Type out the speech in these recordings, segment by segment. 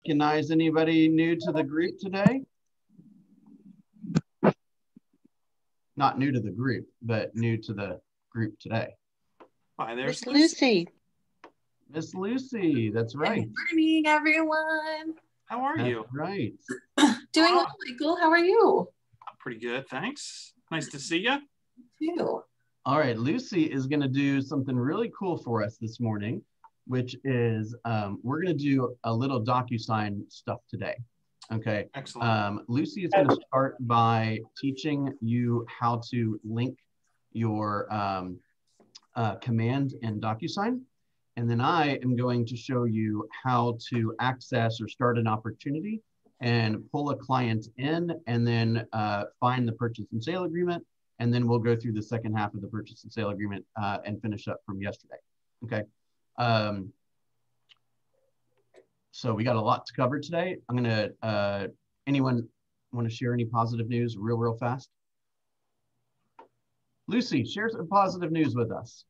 recognize anybody new to the group today? Not new to the group, but new to the group today. Hi, there's Lucy. Miss Lucy, that's right. Good morning, everyone. How are you? Right. Doing well, Michael. How are you? I'm pretty good, thanks. Nice to see you. You too. All right, Lucy is going to do something really cool for us this morning, which is we're going to do a little Docusign stuff today. Okay. Excellent. Lucy is going to start by teaching you how to link your command in Docusign. And then I am going to show you how to access or start an opportunity and pull a client in, and then find the purchase and sale agreement. And then we'll go through the second half of the purchase and sale agreement and finish up from yesterday. Okay. So we got a lot to cover today. I'm gonna, anyone want to share any positive news real fast? Lucy, share some positive news with us.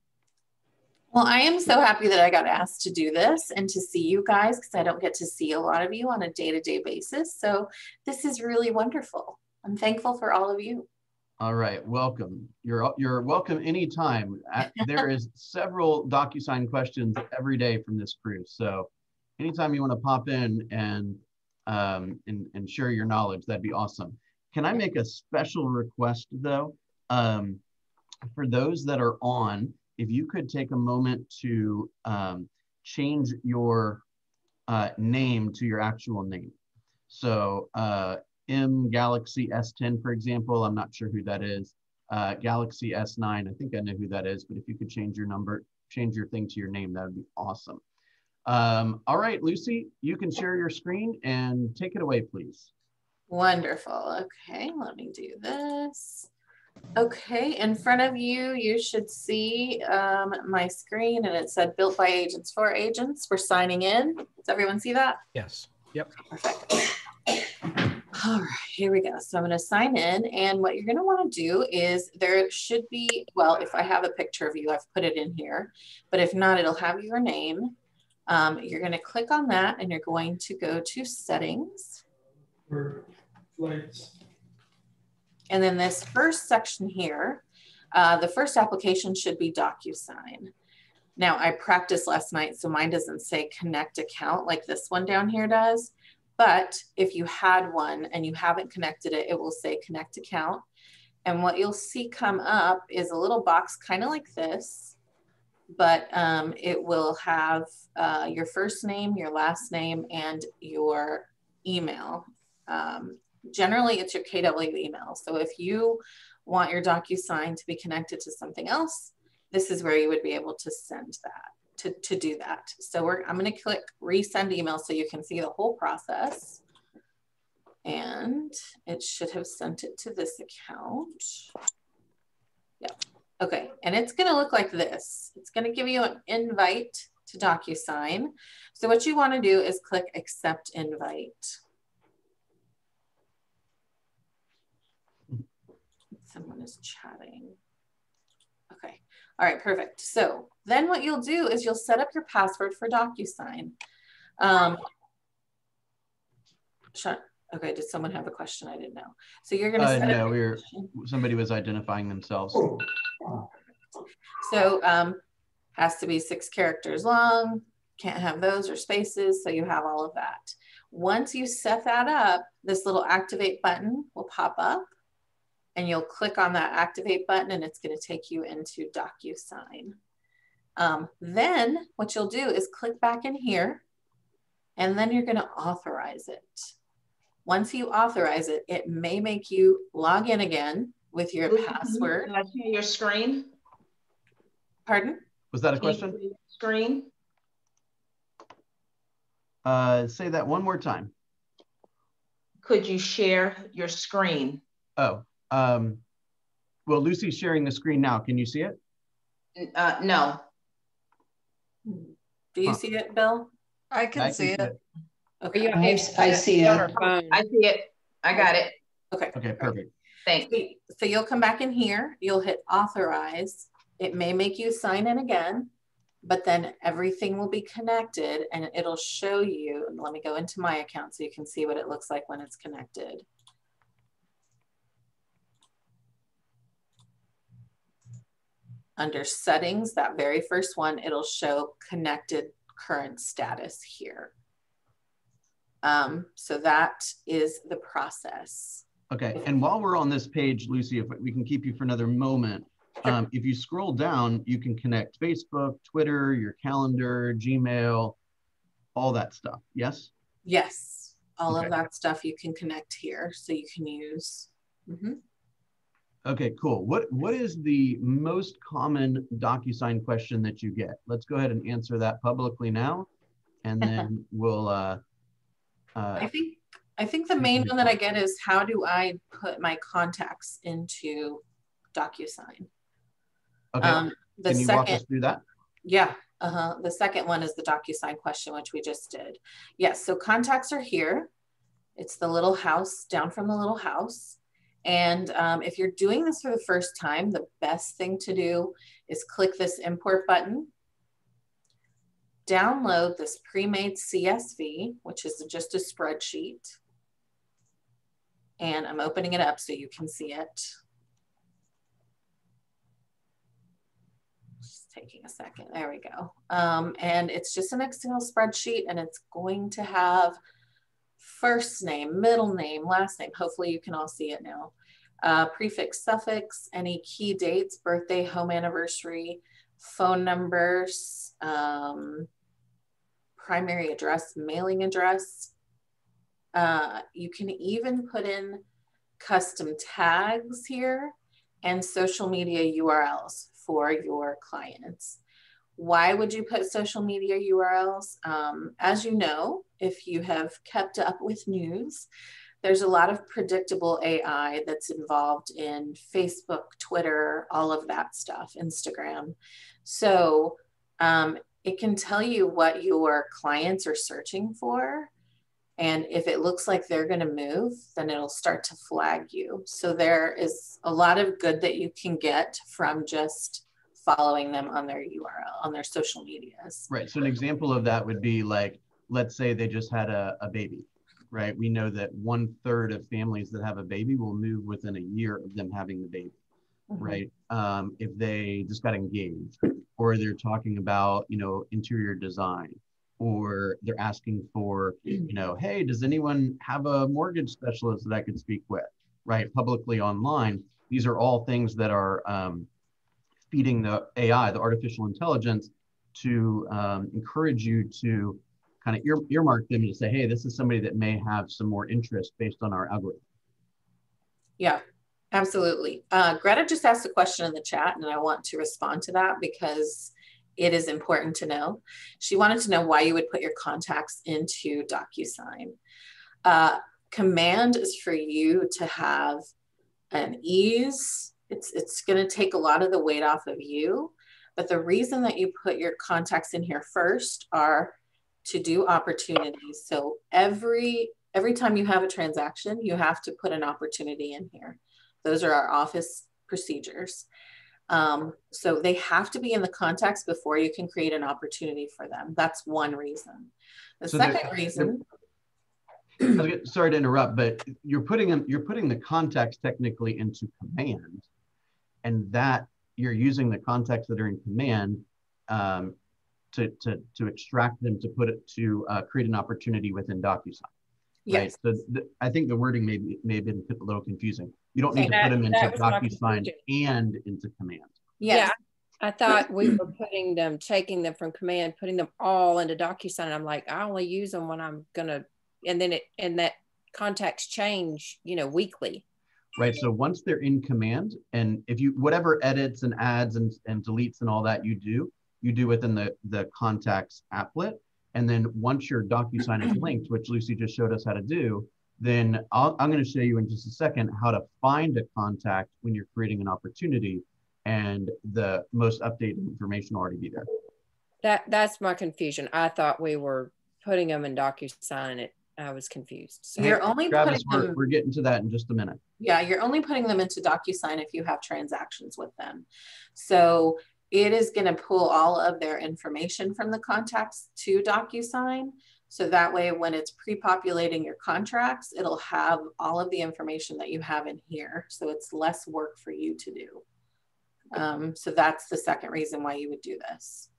Well, I am so happy that I got asked to do this and to see you guys, because I don't get to see a lot of you on a day-to-day basis. So this is really wonderful. I'm thankful for all of you. All right, welcome. You're welcome anytime. There is several Docusign questions every day from this crew. So anytime you want to pop in and share your knowledge, that'd be awesome. Can I make a special request though? For those that are on, if you could take a moment to change your name to your actual name. So M Galaxy S10, for example, I'm not sure who that is. Galaxy S9, I think I know who that is, but if you could change your number, change your thing to your name, that would be awesome. All right, Lucy, you can share your screen and take it away, please. Wonderful. Okay, let me do this. Okay, in front of you, you should see my screen, and it said built by agents for agents. We're signing in. Does everyone see that? Yes. Yep. Perfect. All right, here we go. So I'm going to sign in, and what you're going to want to do is there should be, well, if I have a picture of you, I've put it in here, but if not, it'll have your name. You're going to click on that, and you're going to go to settings. Flights. And then this first section here, the first application should be Docusign. Now I practiced last night, so mine doesn't say connect account like this one down here does. But if you had one and you haven't connected it, it will say connect account. And what you'll see come up is a little box kind of like this, but it will have your first name, your last name, and your email. Generally, it's your KW email. So if you want your Docusign to be connected to something else, this is where you would be able to send that, to do that. So I'm going to click resend email so you can see the whole process. And it should have sent it to this account. Yep. Okay. And it's going to look like this. It's going to give you an invite to Docusign. So what you want to do is click accept invite. Someone is chatting. Okay. All right, perfect. So then what you'll do is you'll set up your password for Docusign. Okay, did someone have a question? I didn't know. So you're going to set no, somebody was identifying themselves. So has to be 6 characters long. Can't have those or spaces. So you have all of that. Once you set that up, this little activate button will pop up. And you'll click on that activate button, and it's going to take you into Docusign. Then what you'll do is click back in here, and then you're going to authorize it. Once you authorize it, it may make you log in again with your password. Can I see your screen? Pardon? Was that a question? Screen? Say that one more time. Could you share your screen? Oh. Well, Lucy's sharing the screen now. Can you see it? No. Do you see it, Bill? I can see it. Okay. I see it. I see it. I got it. Okay. Okay, perfect. Thanks. So you'll come back in here. You'll hit authorize. It may make you sign in again. but then everything will be connected and it'll show you. Let me go into my account so you can see what it looks like when it's connected. Under settings, that very first one, it'll show connected current status here. So that is the process. Okay, and while we're on this page, Lucy, if we can keep you for another moment, if you scroll down, you can connect Facebook, Twitter, your calendar, Gmail, all that stuff, yes? Yes, all of that stuff you can connect here, so you can use. Okay, cool. What is the most common DocuSign question that you get? Let's go ahead and answer that publicly now, and then we'll. I think the main one that I get is, how do I put my contacts into DocuSign? Okay. Can you walk us through that? Yeah. The second one is the DocuSign question, which we just did. Yes. So contacts are here. It's the little house down from the little house. And if you're doing this for the first time, the best thing to do is click this import button, download this pre-made CSV, which is just a spreadsheet. And I'm opening it up so you can see it. Just taking a second, there we go. And it's just an Excel spreadsheet, and it's going to have first name, middle name, last name. Hopefully you can all see it now. Prefix, suffix, any key dates, birthday, home anniversary, phone numbers, primary address, mailing address. You can even put in custom tags here and social media URLs for your clients. Why would you put social media URLs? As you know, if you have kept up with news, there's a lot of predictable AI that's involved in Facebook, Twitter, all of that stuff, Instagram. So it can tell you what your clients are searching for. And if it looks like they're going to move, then it'll start to flag you. So there is a lot of good that you can get from just following them on their URL, on their social medias. Right. So an example of that would be like, let's say they just had a baby, right? We know that 1/3 of families that have a baby will move within a year of them having the baby, right? If they just got engaged, or they're talking about, interior design, or they're asking for, hey, does anyone have a mortgage specialist that I could speak with, right? Publicly online. These are all things that are feeding the AI, the artificial intelligence, to encourage you to kind of earmark them to say, hey, this is somebody that may have some more interest based on our algorithm. Yeah, absolutely. Greta just asked a question in the chat, and I want to respond to that because it is important to know. She wanted to know why you would put your contacts into Docusign. Command is for you to have an ease. It's going to take a lot of the weight off of you. But the reason that you put your contacts in here first are to do opportunities. So every time you have a transaction, you have to put an opportunity in here. Those are our office procedures. So they have to be in the contacts before you can create an opportunity for them. That's one reason. The second reason. Sorry to interrupt, but you're putting the contacts technically into command, and that you're using the contacts that are in command to extract them, to put it to create an opportunity within DocuSign. Yes. Right? So I think the wording may have been a little confusing. You don't need to put them into DocuSign and into command. Yes. Yeah, I thought we were taking them from command, putting them all into DocuSign. I'm like, I only use them when I'm gonna, and that contacts change, weekly. Right. So once they're in command, and if you, whatever edits and adds and deletes and all that you do within the contacts applet. And then once your DocuSign is linked, which Lucy just showed us how to do, then I'm going to show you in just a second how to find a contact when you're creating an opportunity, and the most updated information will already be there. That's my confusion. I thought we were putting them in DocuSign. I was confused. So. You're only Travis, putting them, we're getting to that in just a minute. Yeah, you're only putting them into DocuSign if you have transactions with them. So it is going to pull all of their information from the contacts to Docusign. So that way, when it's pre-populating your contracts, it'll have all of the information that you have in here. So it's less work for you to do. So that's the second reason why you would do this.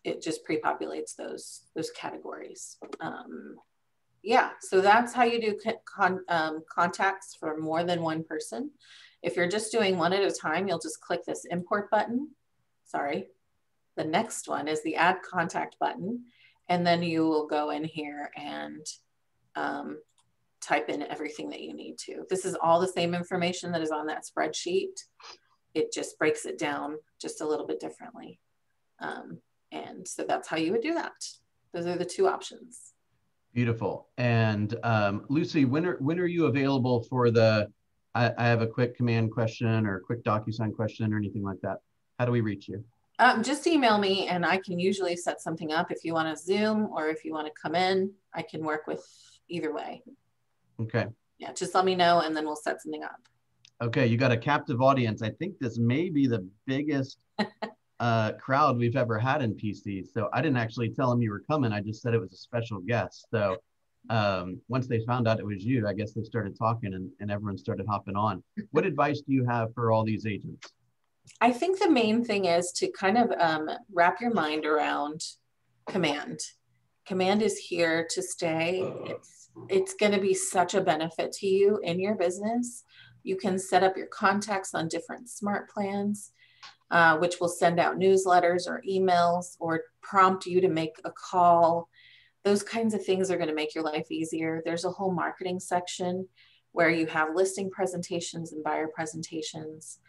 It just pre-populates those categories. Yeah, so that's how you do contacts for more than one person. If you're just doing one at a time, you'll just click this import button. Sorry. The next one is the add contact button. And then you will go in here and type in everything that you need to. This is all the same information that is on that spreadsheet. It just breaks it down just a little bit differently. And so that's how you would do that. Those are the two options. Beautiful. And Lucy, when are you available for the, I have a quick command question or a quick DocuSign question or anything like that? How do we reach you? Just email me and I can usually set something up. If you want to Zoom or if you want to come in, I can work with either way. Okay. Yeah, just let me know and then we'll set something up. Okay, you got a captive audience. I think this may be the biggest crowd we've ever had in PC. So I didn't actually tell them you were coming. I just said it was a special guest. So once they found out it was you, I guess they started talking and everyone started hopping on. What advice do you have for all these agents? I think the main thing is to kind of wrap your mind around command. Command is here to stay. It's going to be such a benefit to you in your business. You can set up your contacts on different smart plans, which will send out newsletters or emails or prompt you to make a call. Those kinds of things are going to make your life easier. There's a whole marketing section where you have listing presentations and buyer presentations.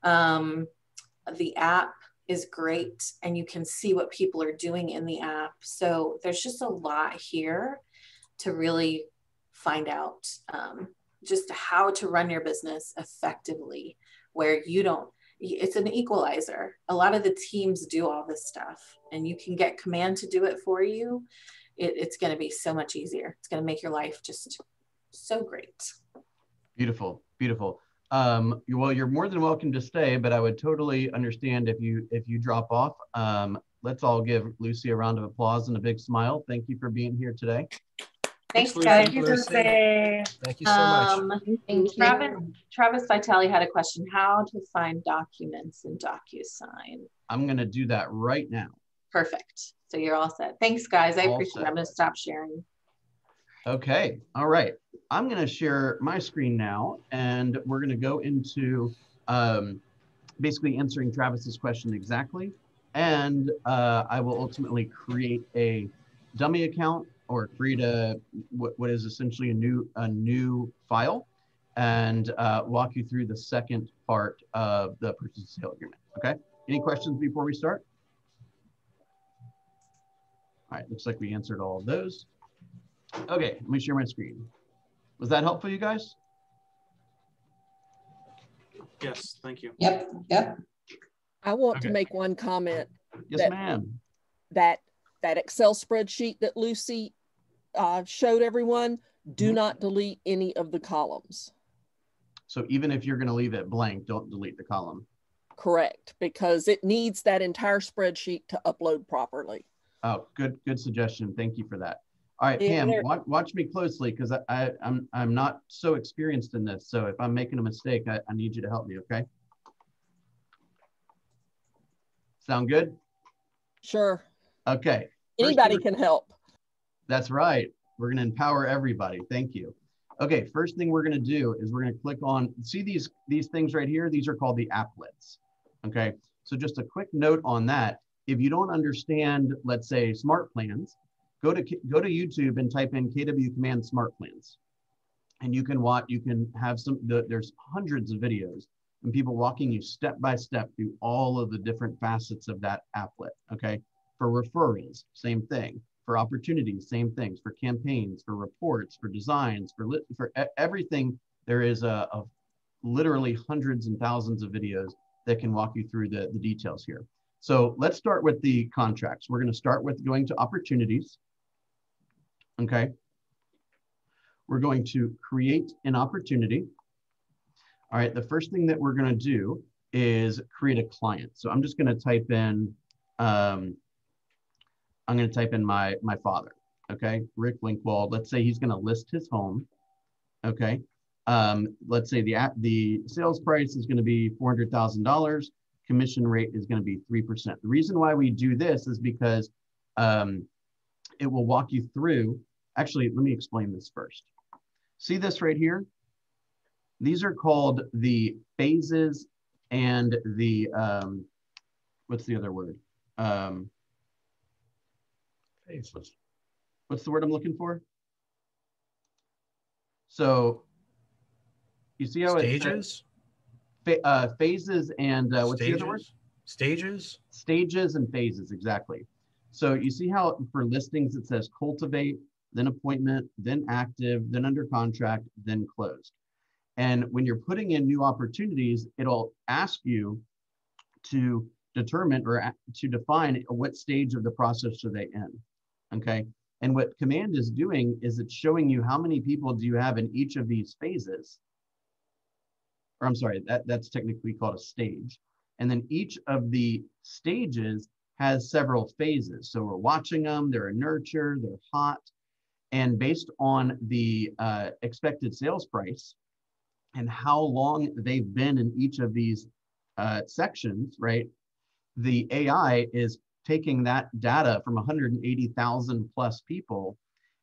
The app is great and you can see what people are doing in the app. So there's just a lot here to really find out just how to run your business effectively, where you don't, it's an equalizer. A lot of the teams do all this stuff and you can get command to do it for you. It's going to be so much easier. It's going to make your life just so great. Beautiful, beautiful. Well, you're more than welcome to stay, but I would totally understand if you drop off. Let's all give Lucy a round of applause and a big smile. Thank you for being here today. Thanks, Lucy. guys. Thank you, Lucy. Thank you so much. Thank you. Travis Vitale had a question: how to find documents in Docusign? I'm going to do that right now. Perfect. So you're all set. Thanks, guys. I All appreciate set. it. I'm going to stop sharing. Okay. All right. I'm going to share my screen now, and we're going to go into basically answering Travis's question exactly. And I will ultimately create a dummy account or create what is essentially a new file and walk you through the second part of the purchase and sale agreement. Okay. Any questions before we start? All right. Looks like we answered all of those. Okay, let me share my screen. Was that helpful, you guys? Yes, thank you. Yep. I want to make one comment. Yes, ma'am. That Excel spreadsheet that Lucy showed everyone, do not delete any of the columns. So even if you're going to leave it blank, don't delete the column. Correct, because it needs that entire spreadsheet to upload properly. Oh, good suggestion. Thank you for that. All right, Pam, watch me closely because I'm not so experienced in this. So if I'm making a mistake, I need you to help me, okay? Sound good? Sure. Okay. Anybody can help. That's right. We're going to empower everybody. Thank you. Okay, first thing we're going to do is we're going to click on, see these things right here? These are called the applets. Okay, so just a quick note on that. If you don't understand, let's say, smart plans, go to YouTube and type in KW Command Smart Plans. And you can have there's hundreds of videos and people walking you step by step through all of the different facets of that applet, okay? For referrals, same thing. For opportunities, same things. For campaigns, for reports, for designs, for everything, there is literally hundreds and thousands of videos that can walk you through the details here. So let's start with the contracts. We're going to start with going to opportunities. Okay. We're going to create an opportunity. All right. The first thing that we're going to do is create a client. So I'm just going to type in, I'm going to type in my father. Okay, Rick Linkwald. Let's say he's going to list his home. Okay, let's say the sales price is going to be $400,000. Commission rate is going to be 3%. The reason why we do this is because it will walk you through. Actually, let me explain this first. See this right here? These are called the phases and the, what's the other word? Phases. What's the word I'm looking for? So you see how stages? Phases and what's the other word? Stages? Stages and phases, exactly. So you see how for listings it says cultivate, then appointment, then active, then under contract, then closed. And when you're putting in new opportunities, it'll ask you to determine or to define what stage of the process are they in, okay? And what command is doing is it's showing you how many people do you have in each of these phases. Or I'm sorry, that's technically called a stage. And then each of the stages has several phases. So we're watching them, they're a nurture, they're hot. And based on the expected sales price and how long they've been in each of these sections, right? The AI is taking that data from 180,000 plus people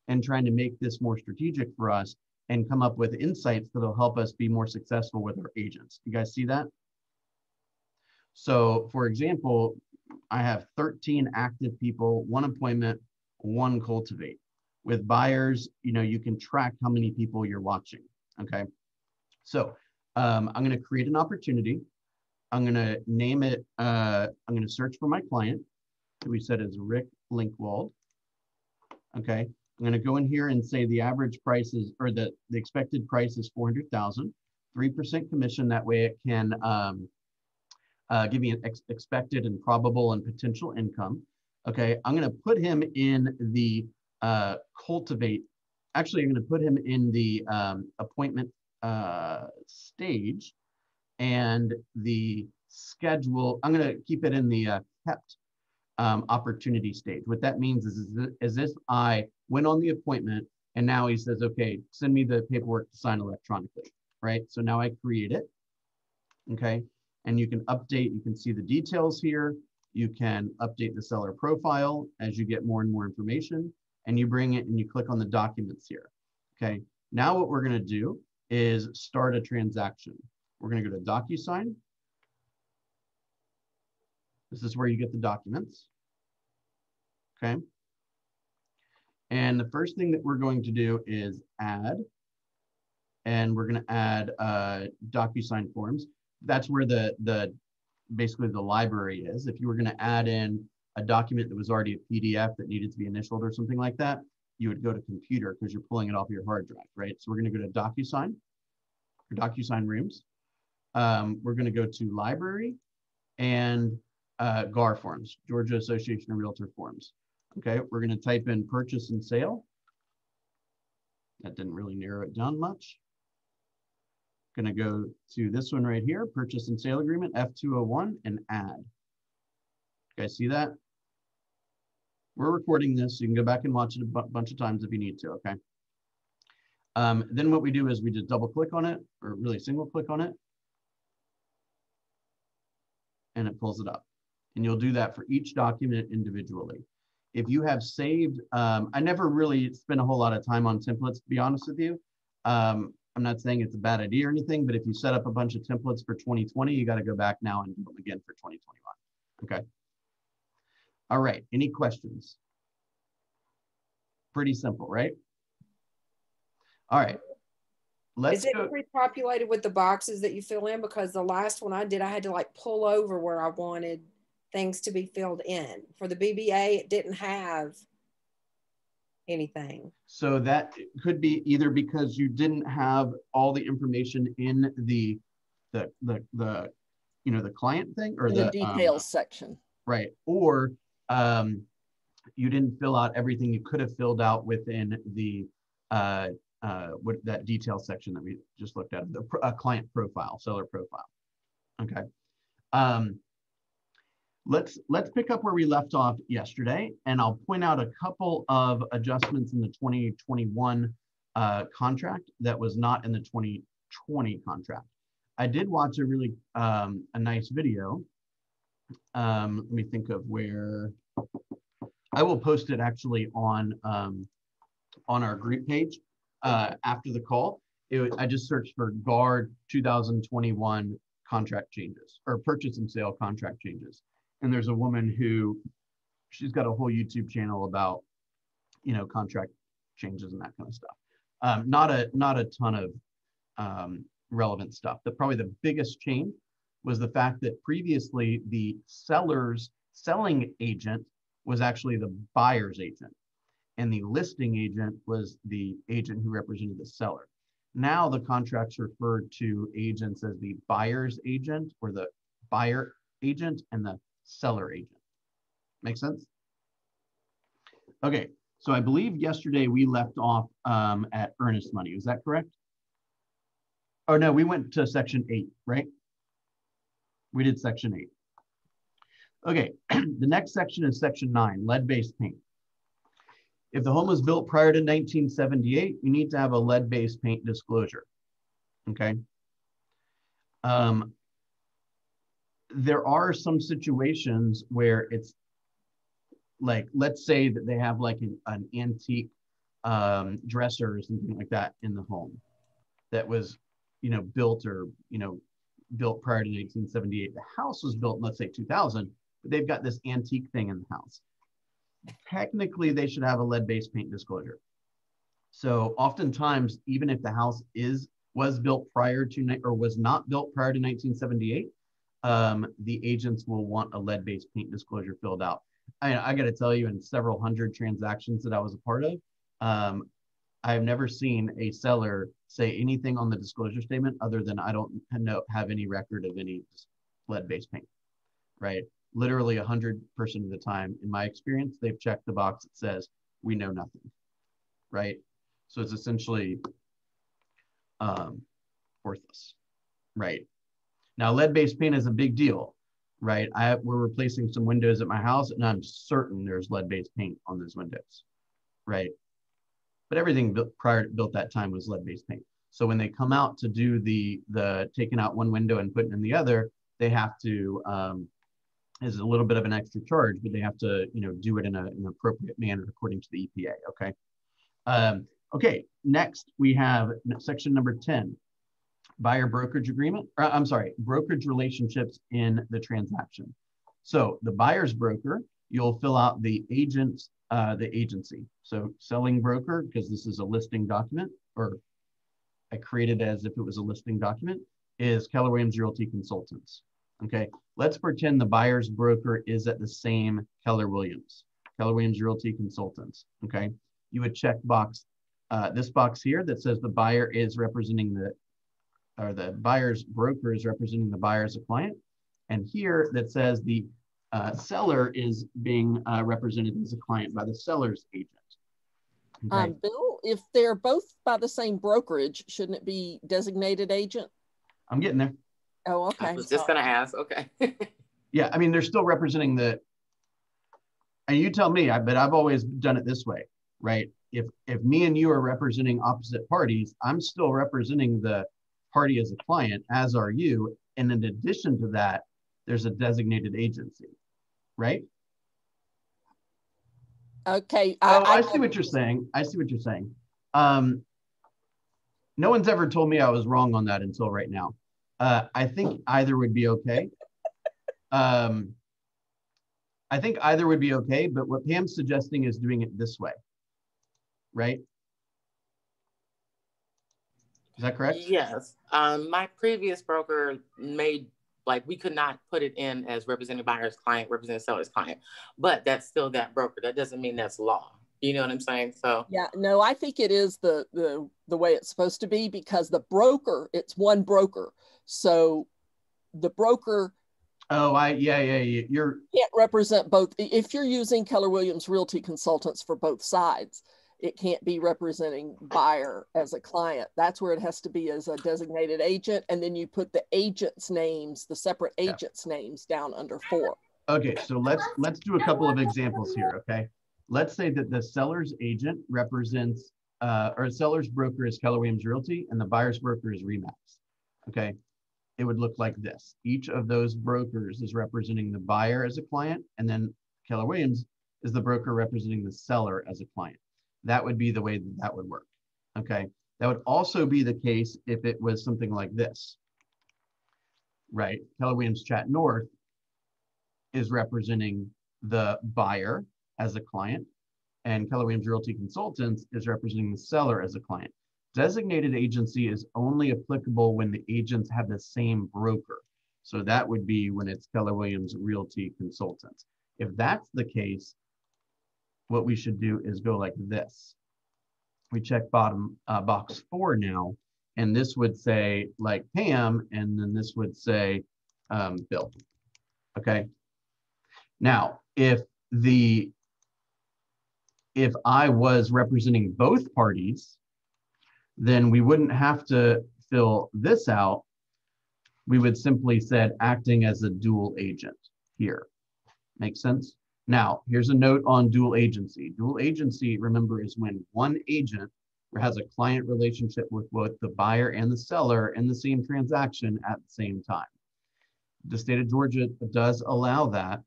and trying to make this more strategic for us and come up with insights that'll help us be more successful with our agents. You guys see that? So for example, I have 13 active people, 1 appointment, 1 cultivate. With buyers, you know, you can track how many people you're watching, okay? So I'm gonna create an opportunity. I'm gonna name it, I'm gonna search for my client, who we said is Rick Linkwald, okay? I'm gonna go in here and say the average price is, or the expected price is 400,000, 3% commission, that way it can give me an expected and probable and potential income. Okay, I'm gonna put him in the cultivate. Actually, I'm gonna put him in the appointment stage, and the schedule, I'm gonna keep it in the kept opportunity stage. What that means is if I went on the appointment and now he says, okay, send me the paperwork to sign electronically, right? So now I create it, okay? And you can update, you can see the details here. You can update the seller profile as you get more and more information, and you bring it and you click on the documents here, okay? Now what we're gonna do is start a transaction. We're gonna go to Docusign. This is where you get the documents, okay? And the first thing that we're going to do is add, and we're gonna add Docusign forms. That's where basically the library is. If you were gonna add in a document that was already a PDF that needed to be initialed or something like that, you would go to computer because you're pulling it off your hard drive, right? So we're gonna go to Docusign, or Docusign rooms. We're gonna go to library and GAR forms, Georgia Association of Realtor forms. Okay, we're gonna type in purchase and sale. That didn't really narrow it down much. Gonna go to this one right here, purchase and sale agreement, F201, and add. You guys see that? We're recording this, so you can go back and watch it a bunch of times if you need to, okay? Then what we do is we just double click on it, or really single click on it, and it pulls it up. And you'll do that for each document individually. If you have saved, I never really spend a whole lot of time on templates, to be honest with you. I'm not saying it's a bad idea or anything, but if you set up a bunch of templates for 2020, you got to go back now and do them again for 2021. Okay. All right. Any questions? Pretty simple, right? All right. Is it pre-populated with the boxes that you fill in? Because the last one I did, I had to like pull over where I wanted things to be filled in. For the BBA, it didn't have anything. So that could be either because you didn't have all the information in the you know, the client thing, or the details section, right? Or you didn't fill out everything you could have filled out within the what that detail section that we just looked at, the client profile, seller profile. Okay, Let's pick up where we left off yesterday, and I'll point out a couple of adjustments in the 2021 contract that was not in the 2020 contract. I did watch a really a nice video. Let me think of where. I will post it actually on our group page after the call. I just searched for GUARD 2021 contract changes or purchase and sale contract changes. And there's a woman who, she's got a whole YouTube channel about, you know, contract changes and that kind of stuff. Not a ton of relevant stuff. Probably the biggest change was the fact that previously the seller's selling agent was actually the buyer's agent, and the listing agent was the agent who represented the seller. Now the contracts refer to agents as the buyer's agent or the buyer agent and the seller agent. Make sense? Okay, so I believe yesterday we left off at earnest money. Is that correct? Oh no, we went to section 8, right? We did section 8. Okay, the next section is section 9, lead-based paint. If the home was built prior to 1978, you need to have a lead-based paint disclosure, okay? There are some situations where it's like, let's say that they have like an antique dresser or something like that in the home that was, you know, built or, you know, built prior to 1978. The house was built in, let's say 2000, but they've got this antique thing in the house. Technically, they should have a lead-based paint disclosure. So oftentimes, even if the house was built prior to, or was not built prior to 1978, the agents will want a lead-based paint disclosure filled out. I got to tell you, in several hundred transactions that I was a part of, I have never seen a seller say anything on the disclosure statement other than I don't have any record of any lead-based paint, right? Literally 100% of the time, in my experience, they've checked the box that says, we know nothing, right? So it's essentially worthless, right? Now, lead-based paint is a big deal, right? We're replacing some windows at my house, and I'm certain there's lead-based paint on those windows, right? But everything built that time was lead-based paint. So when they come out to do the taking out one window and putting in the other, they have to, is a little bit of an extra charge, but they have to, you know, do it in an appropriate manner according to the EPA, okay? Okay, next we have section number 10, buyer brokerage agreement, or I'm sorry, brokerage relationships in the transaction. So the buyer's broker, you'll fill out the agent's, the agency. So selling broker, because this is a listing document, or I created as if it was a listing document, is Keller Williams Realty Consultants. Okay, let's pretend the buyer's broker is at the same Keller Williams Realty Consultants. Okay, you would check box, this box here that says the buyer is representing the buyer's broker is representing the buyer as a client. And here that says the seller is being represented as a client by the seller's agent. Okay. Bill, if they're both by the same brokerage, shouldn't it be designated agent? I'm getting there. Oh, okay. I was just going to ask. Okay. Yeah, I mean, they're still representing and you tell me, but I've always done it this way, right? If me and you are representing opposite parties, I'm still representing the party as a client, as are you. And in addition to that, there's a designated agency, right? Okay. I see what you're saying. I see what you're saying. No one's ever told me I was wrong on that until right now. I think either would be okay. I think either would be okay, but what Pam's suggesting is doing it this way, right? Is that correct? Yes. My previous broker made, like, we could not put it in as representing buyer's client, representing seller's client, but that's still that broker. That doesn't mean that's law. You know what I'm saying? So yeah, no, I think it is the way it's supposed to be, because the broker, it's one broker. So the broker. Oh, you're can't represent both. If you're using Keller Williams Realty Consultants for both sides, It can't be representing buyer as a client. That's where it has to be as a designated agent. And then you put the agent's names, the separate agents' names down under 4. Okay, so let's do a couple of examples here, okay? Let's say that the seller's agent represents, or seller's broker is Keller Williams Realty and the buyer's broker is Remax, okay? It would look like this. Each of those brokers is representing the buyer as a client, and then Keller Williams is the broker representing the seller as a client. That would be the way that that would work, okay? That would also be the case if it was something like this, right? Keller Williams Chat North is representing the buyer as a client, and Keller Williams Realty Consultants is representing the seller as a client. Designated agency is only applicable when the agents have the same broker. So that would be when it's Keller Williams Realty Consultants. If that's the case, what we should do is go like this. We check bottom box 4 now, and this would say like Pam, and then this would say Bill, okay? Now, if I was representing both parties, then we wouldn't have to fill this out. We would simply said acting as a dual agent here. Make sense? Now, here's a note on dual agency. Dual agency, remember, is when one agent has a client relationship with both the buyer and the seller in the same transaction at the same time. The state of Georgia does allow that.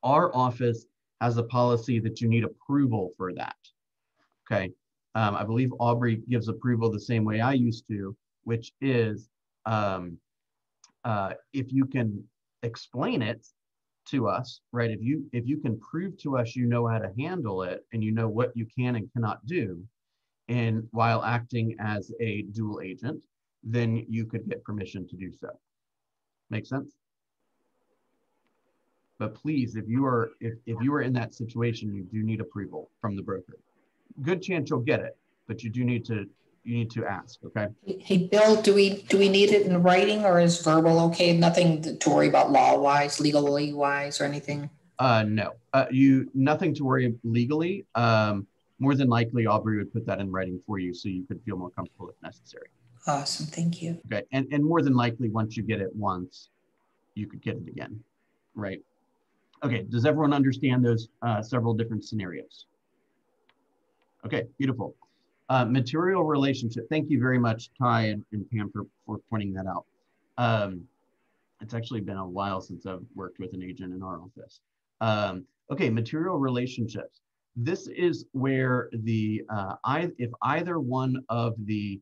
Our office has a policy that you need approval for that, okay? I believe Aubrey gives approval the same way I used to, which is if you can explain it to us, right? If you can prove to us you know how to handle it and you know what you can and cannot do, and while acting as a dual agent, then you could get permission to do so. Make sense? But please, if you are in that situation, you do need approval from the broker. Good chance you'll get it, but you need to ask, okay? Hey, Bill, do we need it in writing or is verbal okay? Nothing to worry about law-wise, legally wise or anything? No, nothing to worry legally. More than likely, Aubrey would put that in writing for you so you could feel more comfortable if necessary. Awesome, thank you. Okay, and more than likely, once you get it once, you could get it again, right? Okay, does everyone understand those several different scenarios? Okay, beautiful. Material relationship. Thank you very much, Ty and Pam, for pointing that out. It's actually been a while since I've worked with an agent in our office. Okay, material relationships. This is where if either one of the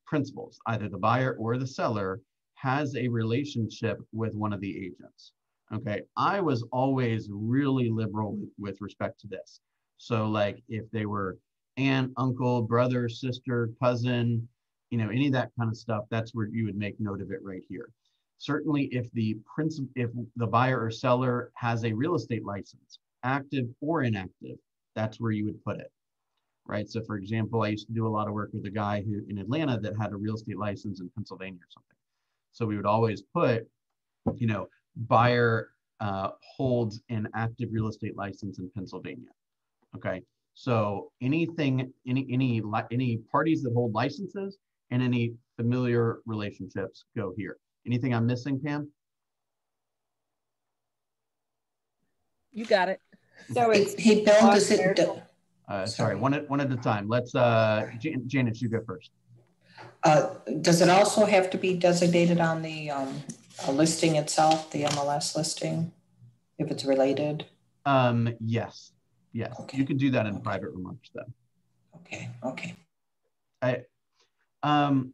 principals, either the buyer or the seller, has a relationship with one of the agents. Okay, I was always really liberal with respect to this. So like if they were aunt, uncle, brother, sister, cousin, any of that kind of stuff, that's where you would make note of it right here. Certainly if the buyer or seller has a real estate license, active or inactive, that's where you would put it, right? So for example, I used to do a lot of work with a guy who in Atlanta that had a real estate license in Pennsylvania or something. So we would always put, buyer holds an active real estate license in Pennsylvania. Okay, so any parties that hold licenses and any familiar relationships go here. Anything I'm missing, Pam? You got it. So hey, Bill, does it? Sorry, one at a time. Let's Janet, you go first. Does it also have to be designated on the listing itself, the MLS listing, if it's related? Yes. Okay. You could do that in private remarks, though. Okay. I'm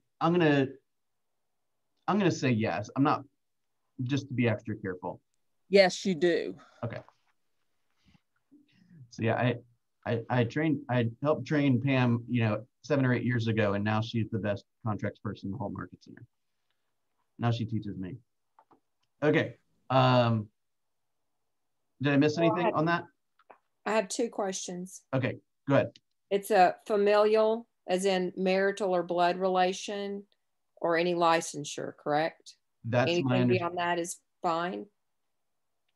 gonna say yes. I'm not, just to be extra careful. Yes, you do. Okay. So yeah, I helped train Pam, 7 or 8 years ago, and now she's the best contracts person in the whole market center. Now she teaches me. Okay. Did I miss anything on that? I have 2 questions. Okay, go ahead. It's a familial, as in marital or blood relation, or any licensure, correct? That's anything beyond that is fine.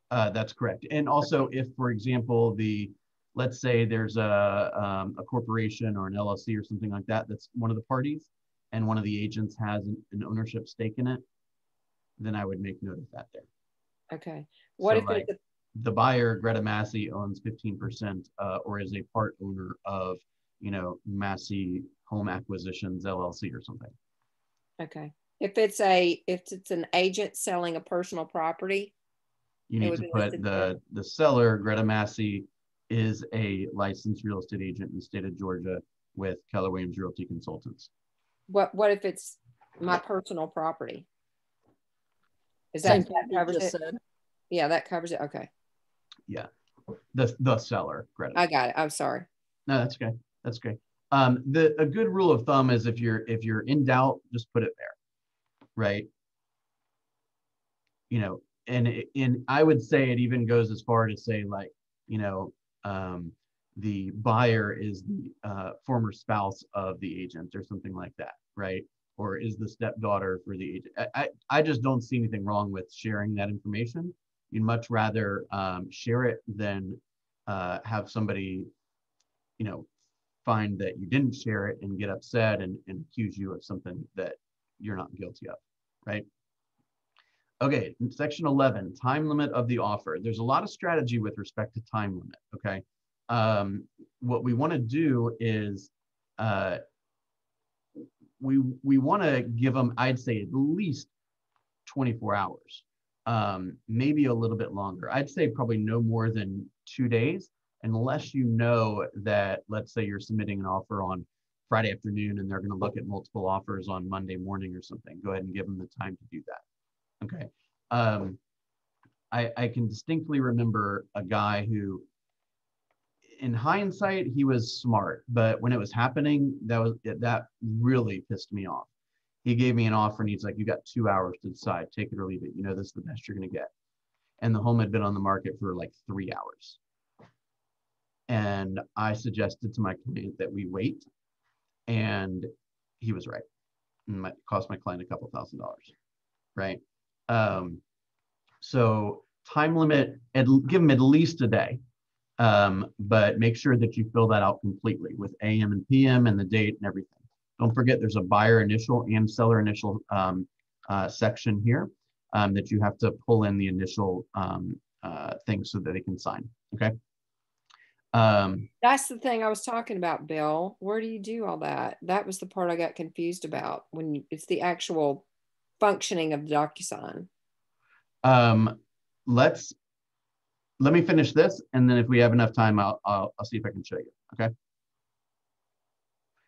That's correct. And also, if, for example, the let's say there's a corporation or an LLC or something like that that's one of the parties, and one of the agents has an ownership stake in it, then I would make note of that there. Okay. What So if like it's the buyer, Greta Massey, owns 15% or is a part owner of, you know, Massey Home Acquisitions LLC or something. okay? If it's an agent selling a personal property, You need to put the seller, Greta Massey, is a licensed real estate agent in the state of Georgia with Keller Williams Realty Consultants. What if it's my personal property? Is Same that thing you covers just it? said. Yeah, that covers it. Okay. Yeah, the seller, Greta. I got it. I'm sorry. No, that's okay. That's okay. A good rule of thumb is if you're in doubt, just put it there, right? You know, and I would say it even goes as far to say, like, you know, the buyer is the former spouse of the agent or something like that, right? Or is the stepdaughter for the agent. I just don't see anything wrong with sharing that information. You'd much rather share it than have somebody, you know, find that you didn't share it and get upset and accuse you of something that you're not guilty of, right? Okay, section 11, time limit of the offer. There's a lot of strategy with respect to time limit, okay? What we want to do is we want to give them, I'd say, at least 24 hours, maybe a little bit longer. I'd say probably no more than 2 days, unless you know that, let's say you're submitting an offer on Friday afternoon and they're going to look at multiple offers on Monday morning or something. Go ahead and give them the time to do that. Okay. I can distinctly remember a guy who, in hindsight, he was smart, but when it was happening, that really pissed me off. He gave me an offer and he's like, you got 2 hours to decide, take it or leave it. You know, this is the best you're going to get. And the home had been on the market for like 3 hours. And I suggested to my client that we wait, and he was right. It might cost my client a couple $1,000, right? So time limit, give them at least a day, but make sure that you fill that out completely with AM and PM and the date and everything. Don't forget there's a buyer initial and seller initial section here that you have to pull in the initial things so that they can sign, okay? That's the thing I was talking about, Bill. Where do you do all that? That was the part I got confused about when it's the actual functioning of the Docusign. Let me finish this, and then if we have enough time, I'll see if I can show you, okay?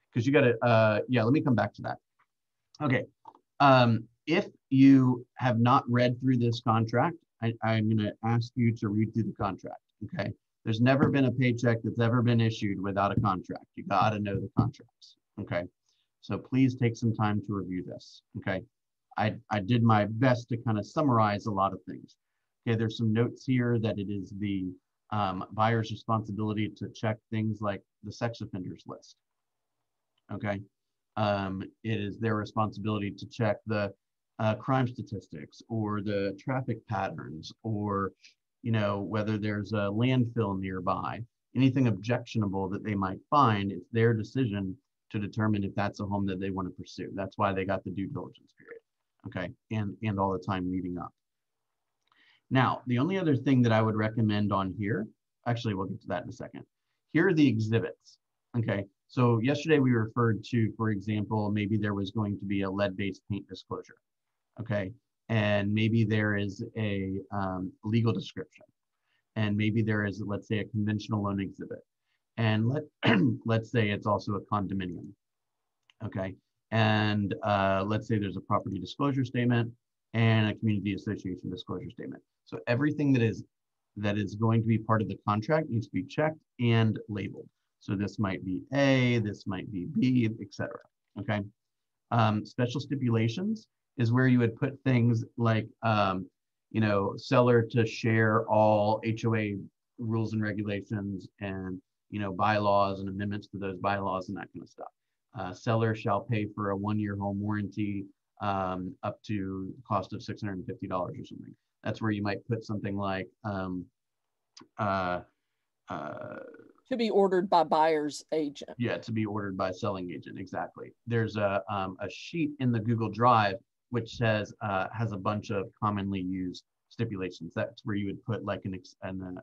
Because you got to, yeah, let me come back to that. Okay, if you have not read through this contract, I'm going to ask you to read through the contract, okay? There's never been a paycheck that's ever been issued without a contract. You got to know the contracts, okay? So please take some time to review this, okay? I did my best to kind of summarize a lot of things. Okay, there's some notes here that it is the buyer's responsibility to check things like the sex offenders list, okay? It is their responsibility to check the crime statistics or the traffic patterns, or, you know, whether there's a landfill nearby, anything objectionable that they might find. It's their decision to determine if that's a home that they want to pursue. That's why they got the due diligence period, okay, and all the time leading up. Now, the only other thing that I would recommend on here, actually, we'll get to that in a second. Here are the exhibits, okay? So yesterday we referred to, for example, maybe there was going to be a lead-based paint disclosure, okay? And maybe there is a legal description. And maybe there is, let's say, a conventional loan exhibit. And let's say it's also a condominium, okay? And let's say there's a property disclosure statement and a community association disclosure statement. So everything that is going to be part of the contract needs to be checked and labeled. So this might be A, this might be B, etc. Okay. Special stipulations is where you would put things like, you know, seller to share all HOA rules and regulations and, you know, bylaws and amendments to those bylaws and that kind of stuff. Seller shall pay for a 1-year home warranty up to the cost of $650 or something. That's where you might put something like To be ordered by buyer's agent. Yeah, to be ordered by selling agent, exactly. There's a sheet in the Google Drive which says, has a bunch of commonly used stipulations. That's where you would put like an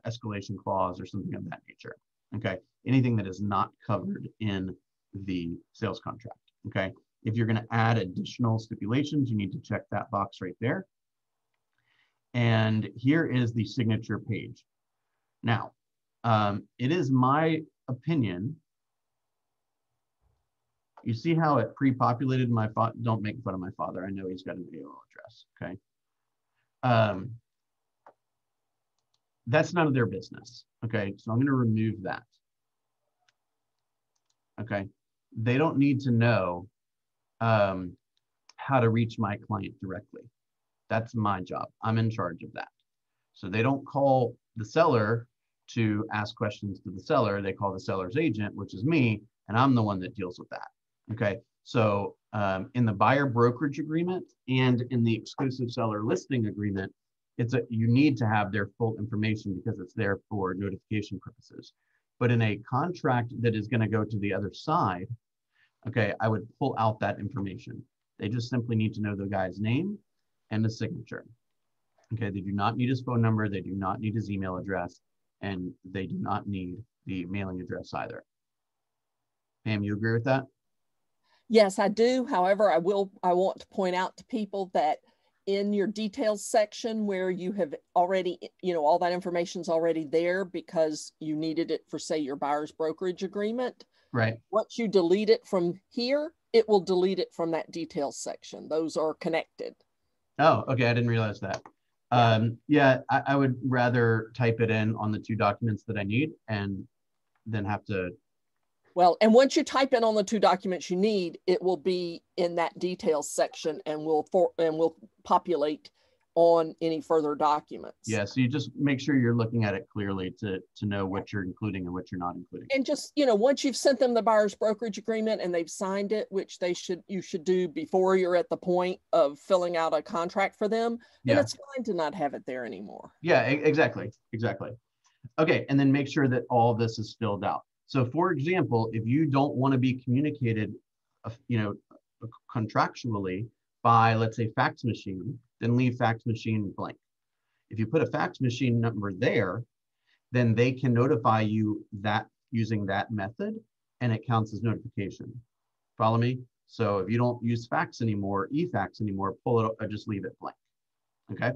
escalation clause or something of that nature, okay? Anything that is not covered in the sales contract, okay? If you're gonna add additional stipulations, you need to check that box right there. And here is the signature page. Now, it is my opinion. You see how it pre-populated my father? Don't make fun of my father. I know he's got an AOL address, okay? That's none of their business, okay? So I'm gonna remove that, okay? They don't need to know how to reach my client directly. That's my job. I'm in charge of that. So they don't call the seller to ask questions to the seller. They call the seller's agent, which is me, and I'm the one that deals with that. Okay. So in the buyer brokerage agreement and in the exclusive seller listing agreement, you need to have their full information because it's there for notification purposes. But in a contract that is going to go to the other side, okay, I would pull out that information. They just simply need to know the guy's name and the signature. Okay, they do not need his phone number, they do not need his email address, and they do not need the mailing address either. Pam, you agree with that? Yes, I do. However, I want to point out to people that in your details section where you have already, all that information's already there because you needed it for, say, your buyer's brokerage agreement. Right. Once you delete it from here, it will delete it from that details section. Those are connected. Oh, okay. I didn't realize that. Yeah, I would rather type it in on the 2 documents that I need and then have to. Well, and once you type in on the 2 documents you need, it will be in that details section and will populate on any further documents. Yeah, so you just make sure you're looking at it clearly to know what you're including and what you're not including. And just, once you've sent them the buyer's brokerage agreement and they've signed it, which you should do before you're at the point of filling out a contract for them, then it's fine to not have it there anymore. Yeah, exactly. Okay, and then make sure that all this is filled out. So for example, if you don't want to be communicated, contractually by, let's say, fax machine, then leave fax machine blank. If you put a fax machine number there, then they can notify you that using that method and it counts as notification. Follow me? So if you don't use fax anymore, e-fax anymore, pull it, or just leave it blank. Okay.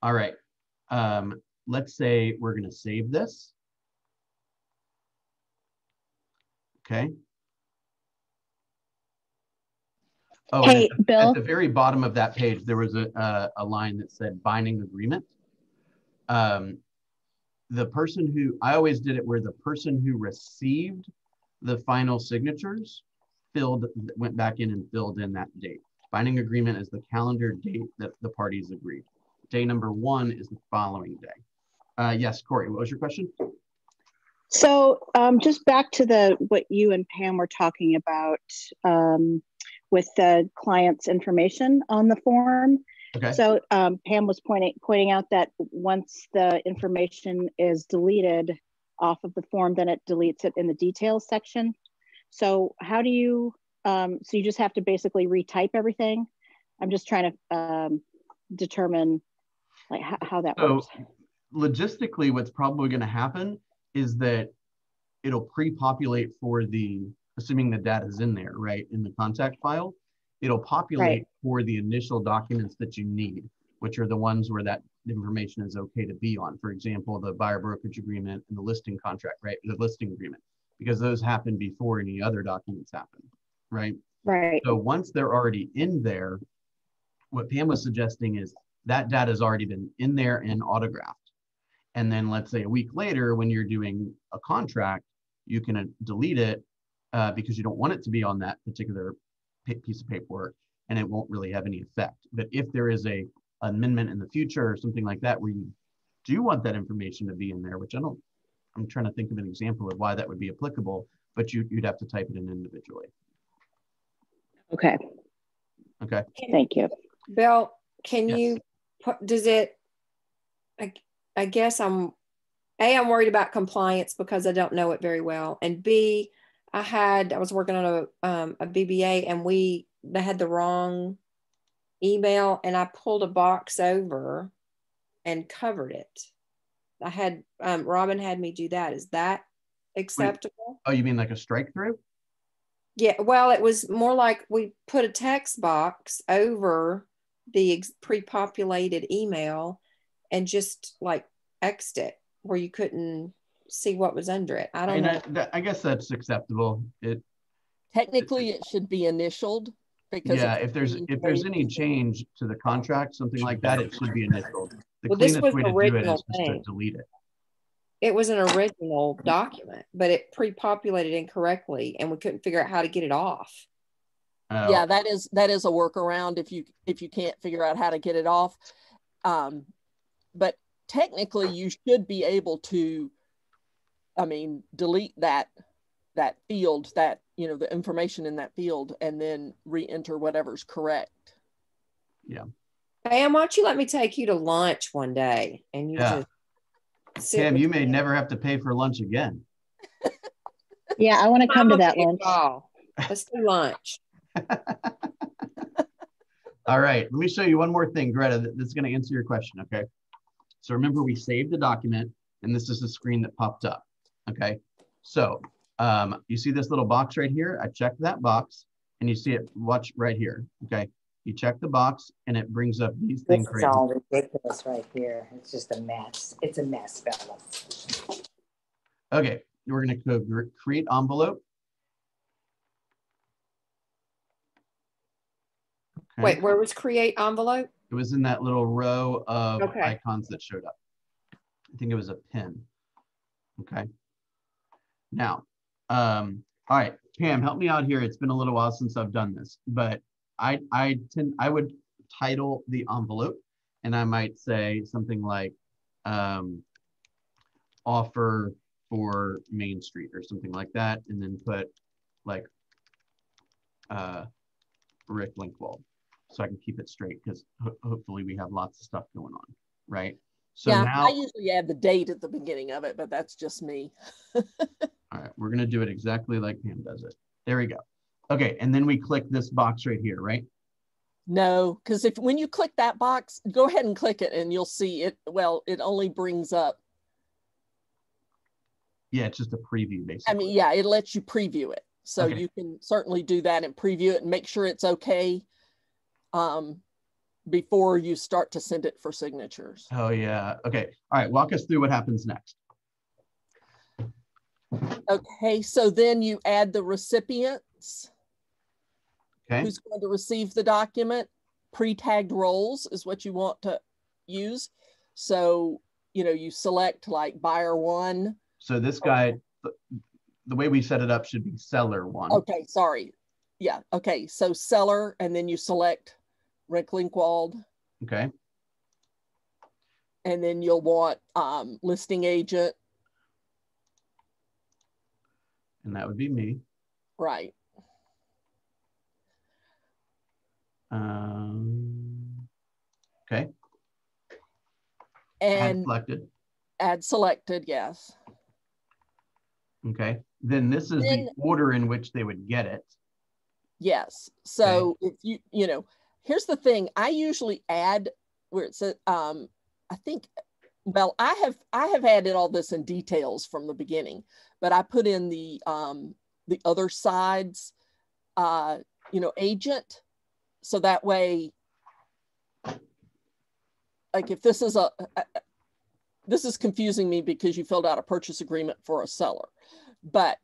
All right. Let's say we're going to save this. Okay. Oh, hey, Bill. At the very bottom of that page, there was a line that said binding agreement. The person who, I always did it where the person who received the final signatures went back in and filled in that date. Binding agreement is the calendar date that the parties agreed. Day number 1 is the following day. Yes, Corey, what was your question? So just back to what you and Pam were talking about with the client's information on the form. Okay. So Pam was pointing out that once the information is deleted off of the form, then it deletes it in the details section. So how do you, so you just have to basically retype everything? I'm just trying to determine like how that works. Logistically, what's probably going to happen is that it'll pre-populate for assuming the data is in there, right, in the contact file, it'll populate for the initial documents that you need, which are the ones where that information is okay to be on. For example, the buyer brokerage agreement and the listing contract, right, the listing agreement, because those happen before any other documents happen, right? Right. So once they're already in there, what Pam was suggesting is that data has already been in there and autographed. And then let's say a week later, when you're doing a contract, you can delete it because you don't want it to be on that particular piece of paperwork and it won't really have any effect. But if there is an amendment in the future or something like that, where you do want that information to be in there, which I'm trying to think of an example of why that would be applicable, but you'd have to type it in individually. Okay. Okay. Thank you. Bill, can you, does it, I guess I'm A, I'm worried about compliance because I don't know it very well. And B, I was working on a BBA and they had the wrong email and I pulled a box over and covered it. I had, Robin had me do that. Is that acceptable? Wait, oh, you mean like a strike through? Yeah, well, it was more like we put a text box over the pre-populated email and just like X'd it where you couldn't see what was under it. I don't know. I guess that's acceptable. Technically, it should be initialed because yeah, if there's any change to the contract, something like that, it should be initialed. The this was cleanest way to do it is just to delete it. It was an original document, but it pre-populated incorrectly and we couldn't figure out how to get it off. Oh. Yeah, that is a workaround if you can't figure out how to get it off. But technically you should be able to, I mean, delete that field, that, you know, the information in that field, and then re-enter whatever's correct. Yeah. Pam, why don't you let me take you to lunch one day and you just sit. Pam, you may never have to pay for lunch again. Yeah, I want to come to that lunch. Let's do lunch. All right, let me show you one more thing, Greta, that's going to answer your question, okay? So remember, we saved the document, and this is the screen that popped up, okay? So you see this little box right here? I checked that box, and you see it, watch right here, okay? You check the box, and it brings up these things right here. It's all ridiculous right here. It's just a mess. It's a mess, fellas. Okay, we're going to create envelope. Okay. Wait, where was create envelope? It was in that little row of icons that showed up. I think it was a pin. Okay. Now, all right, Pam, help me out here. It's been a little while since I've done this, but I would title the envelope, and I might say something like offer for Main Street or something like that, and then put like Rick Linkwald, so I can keep it straight, because hopefully we have lots of stuff going on, right? So yeah, now, I usually add the date at the beginning of it, but that's just me. all right, we're gonna do it exactly like Pam does it. There we go. Okay, and then we click this box right here, right? No, because when you click that box, go ahead and click it and you'll see it. Well, it only brings up. Yeah, it's just a preview, basically. I mean, yeah, it lets you preview it. So you can certainly do that and preview it and make sure it's okay before you start to send it for signatures. Oh, yeah. Okay. All right. Walk us through what happens next. Okay. So then you add the recipients. Okay. Who's going to receive the document. Pre-tagged roles is what you want to use. So, you know, you select like buyer one. So this guy, the way we set it up should be seller one. Okay. Sorry. Yeah. Okay. So seller, and then you select Rick Linkwald. Okay. And then you'll want listing agent. And that would be me. Right. Okay. And add selected. Add selected, yes. Okay. Then this is the order in which they would get it. Yes. So if you know, here's the thing. I usually add where it says, I think, well, I have added all this in details from the beginning, but I put in the other side's, you know, agent. So that way, like if this is this is confusing me because you filled out a purchase agreement for a seller, but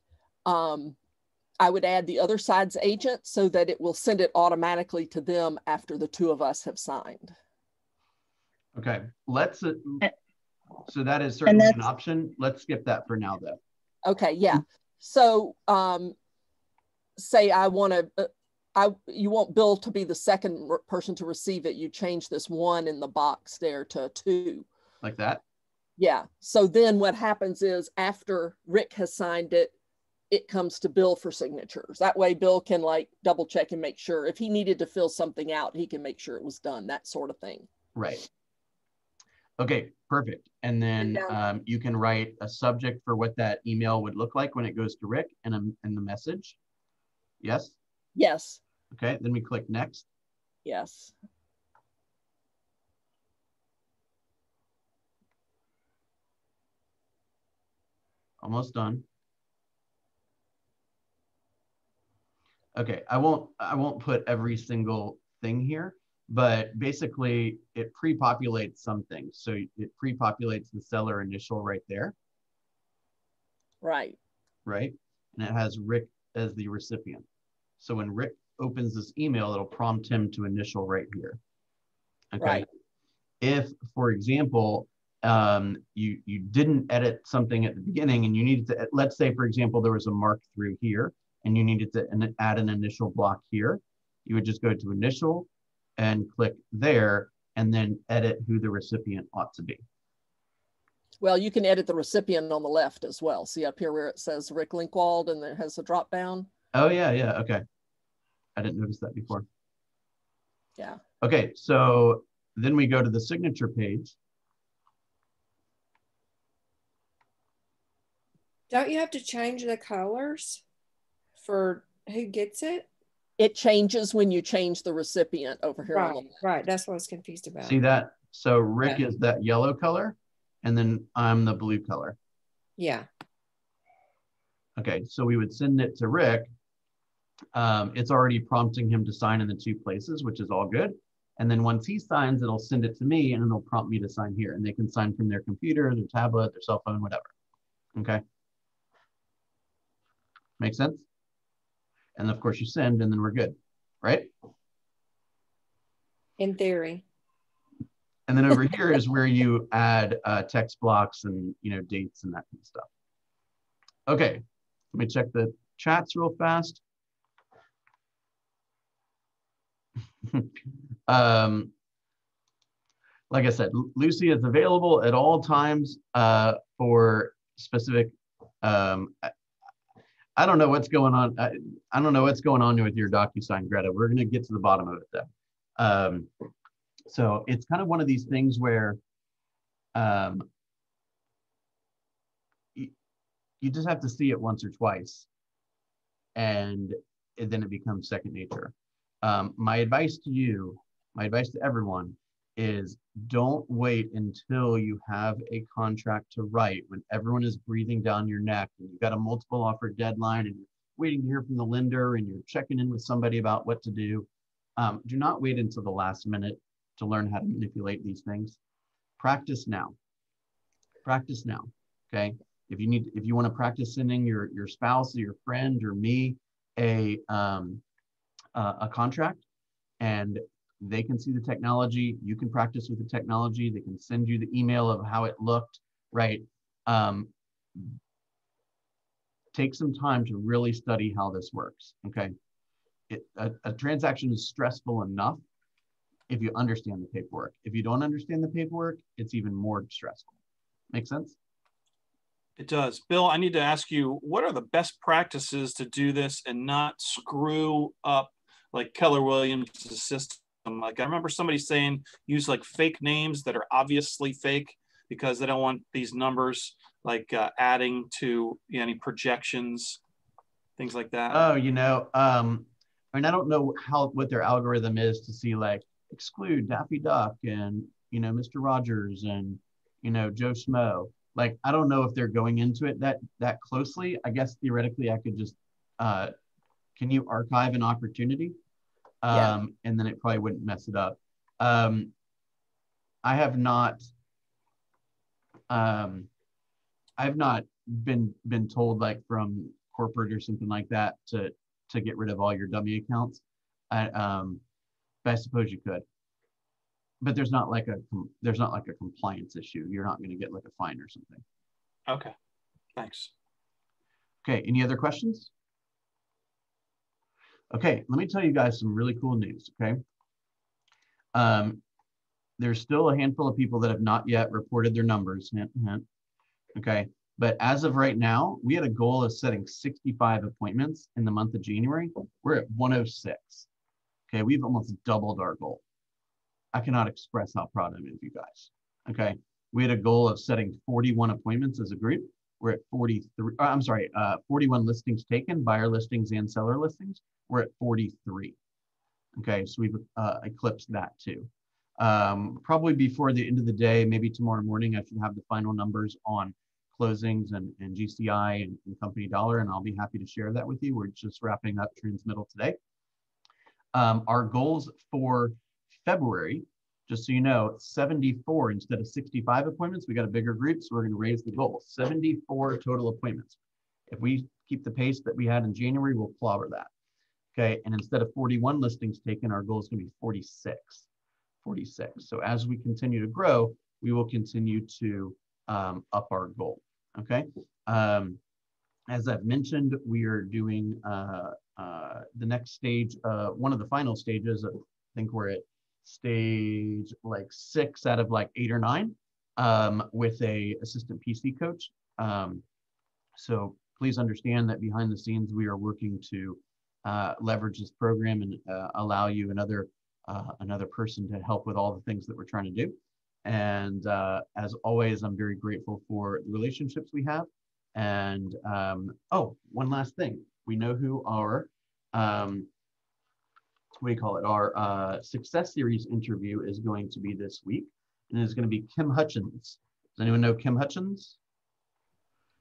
I would add the other side's agent so that it will send it automatically to them after the two of us have signed. Okay, let's, so that is certainly an option. Let's skip that for now though. Okay, yeah. So say I want to, you want Bill to be the second person to receive it. You change this one in the box there to 2. Like that? Yeah. So then what happens is after Rick has signed it, it comes to Bill for signatures. That way Bill can like double check and make sure if he needed to fill something out, he can make sure it was done, that sort of thing. Right. Okay, Perfect. And then you can write a subject for what that email would look like when it goes to Rick and the message. Yes? Yes. Okay, then we click next. Yes. Almost done. Okay, I won't put every single thing here, but basically it pre-populates some things. So it pre-populates the seller initial right there. Right. Right, and it has Rick as the recipient. So when Rick opens this email, it'll prompt him to initial right here. Okay. Right. If, for example, you didn't edit something at the beginning and you needed to, let's say, for example, there was a mark through here and you needed to add an initial block here, you would just go to initial and click there and then edit who the recipient ought to be. Well, you can edit the recipient on the left as well. See up here where it says Rick Linkwald and it has a drop down. Oh, yeah, yeah, okay. I didn't notice that before. Yeah. Okay, so then we go to the signature page. Don't you have to change the colors for who gets it? It changes when you change the recipient over here. Right, on the left. right. That's what I was confused about. See that? So Rick Yeah. is that yellow color, and then I'm the blue color. Yeah. Okay, so we would send it to Rick. It's already prompting him to sign in the two places, which is all good. And then once he signs, it'll send it to me and it'll prompt me to sign here. And they can sign from their computer, their tablet, their cell phone, whatever. Okay. Make sense? And of course you send and then we're good, right? In theory. And then over here is where you add text blocks and dates and that kind of stuff. Okay, let me check the chats real fast. Like I said, Lucy is available at all times for specific. I don't know what's going on. I don't know what's going on with your Docusign, Greta. We're going to get to the bottom of it though. So it's kind of one of these things where you just have to see it once or twice, and then it becomes second nature. My advice to you, my advice to everyone is don't wait until you have a contract to write when everyone is breathing down your neck and you've got a multiple offer deadline and you're waiting to hear from the lender and you're checking in with somebody about what to do. Do not wait until the last minute to learn how to manipulate these things. Practice now. Practice now, okay? If you want to practice sending your spouse or your friend or me a contract, and they can see the technology, you can practice with the technology, they can send you the email of how it looked, right? Take some time to really study how this works, okay? A transaction is stressful enough if you understand the paperwork. If you don't understand the paperwork, it's even more stressful. Make sense? It does. Bill, I need to ask you, what are the best practices to do this and not screw up like Keller Williams' system? Like I remember somebody saying use like fake names that are obviously fake because they don't want these numbers like adding to any projections, things like that. Oh, I mean, I don't know what their algorithm is to see like exclude Daffy Duck and Mr. Rogers and Joe Schmo. Like I don't know if they're going into it that closely. I guess theoretically I could just can you archive an opportunity? And then it probably wouldn't mess it up. I have not been told like from corporate or something like that to get rid of all your dummy accounts. But I suppose you could. But there's not like a compliance issue. You're not going to get like a fine or something. Okay, thanks. Okay, any other questions? Okay, let me tell you guys some really cool news, okay? There's still a handful of people that have not yet reported their numbers, hint, hint, okay? But as of right now, we had a goal of setting 65 appointments in the month of January. We're at 106, okay? We've almost doubled our goal. I cannot express how proud I am of you guys, okay? We had a goal of setting 41 appointments as a group. We're at 43, I'm sorry, 41 listings taken, buyer listings and seller listings. We're at 43. Okay, so we've eclipsed that too. Probably before the end of the day, maybe tomorrow morning, I should have the final numbers on closings and GCI and company dollar, and I'll be happy to share that with you. We're just wrapping up transmittal today. Our goals for February, just so you know, 74 instead of 65 appointments. We got a bigger group, so we're going to raise the goal. 74 total appointments. If we keep the pace that we had in January, we'll clobber that. Okay, and instead of 41 listings taken, our goal is going to be 46. 46. So as we continue to grow, we will continue to up our goal. Okay. As I've mentioned, we are doing the next stage, one of the final stages. I think we're at stage like 6 out of like 8 or 9 with a assistant PC coach. So please understand that behind the scenes, we are working to leverage this program and allow you another person to help with all the things that we're trying to do. And as always, I'm very grateful for the relationships we have. And oh, one last thing. We know who our, what do you call it? Our Success Series interview is going to be this week. And it's going to be Kim Hutchins. Does anyone know Kim Hutchins?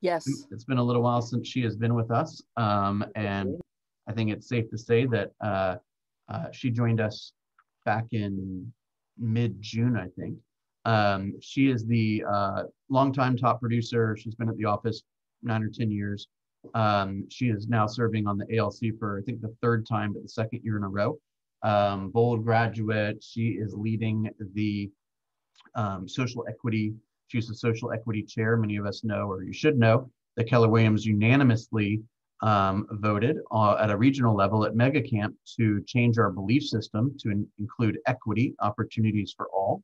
Yes. It's been a little while since she has been with us. And I think it's safe to say that she joined us back in mid-June, I think. She is the longtime top producer. She's been at the office 9 or 10 years. She is now serving on the ALC for, I think, the 3rd time, but the 2nd year in a row. Bold graduate. She is leading the social equity. She's the social equity chair. Many of us know, or you should know, that Keller Williams unanimously voted at a regional level at Mega Camp to change our belief system to include equity opportunities for all.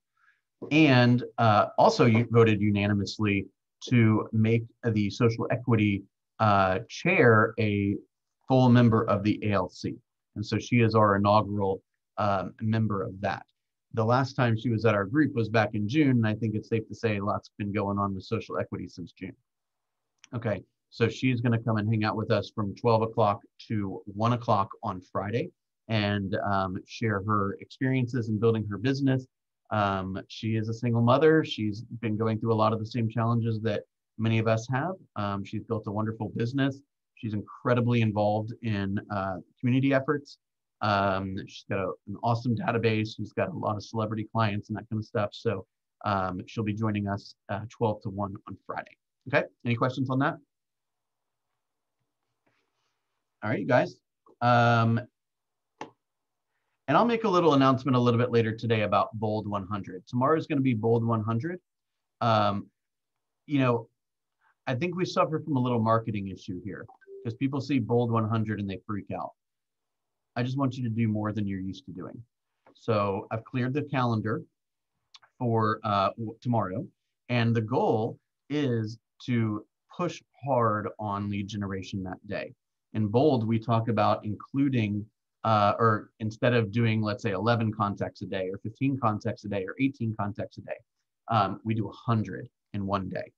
And also you voted unanimously to make the social equity chair a full member of the ALC. And so she is our inaugural member of that. The last time she was at our group was back in June, and I think it's safe to say lots been going on with social equity since June. Okay, so she's going to come and hang out with us from 12 o'clock to 1 o'clock on Friday and share her experiences in building her business. She is a single mother. She's been going through a lot of the same challenges that many of us have. She's built a wonderful business. She's incredibly involved in community efforts. She's got an awesome database. She's got a lot of celebrity clients and that kind of stuff. So she'll be joining us 12 to 1 on Friday. Okay, any questions on that? All right, you guys. And I'll make a little announcement a little bit later today about Bold 100. Tomorrow is going to be Bold 100. You know, I think we suffer from a little marketing issue here because people see Bold 100 and they freak out. I just want you to do more than you're used to doing. So I've cleared the calendar for tomorrow, and the goal is to push hard on lead generation that day. In Bold, we talk about including, or instead of doing, let's say, 11 contacts a day, or 15 contacts a day, or 18 contacts a day, we do 100 in one day.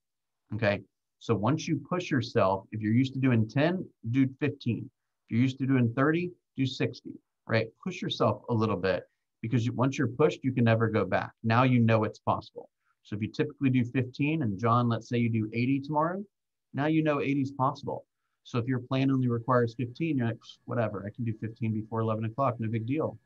Okay, so once you push yourself, if you're used to doing 10, do 15. If you're used to doing 30, do 60, right? Push yourself a little bit, because once you're pushed, you can never go back. Now you know it's possible. So if you typically do 15, and John, let's say you do 80 tomorrow, now you know 80 is possible. So if your plan only requires 15, you're like, whatever, I can do 15 before 11 o'clock, no big deal.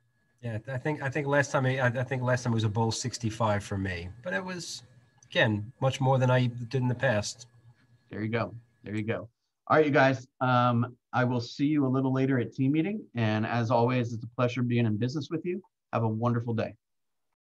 Yeah, I think last time it was a bowl 65 for me, but it was, again, much more than I did in the past. There you go. There you go. All right, you guys. I will see you a little later at team meeting. And as always, it's a pleasure being in business with you. Have a wonderful day.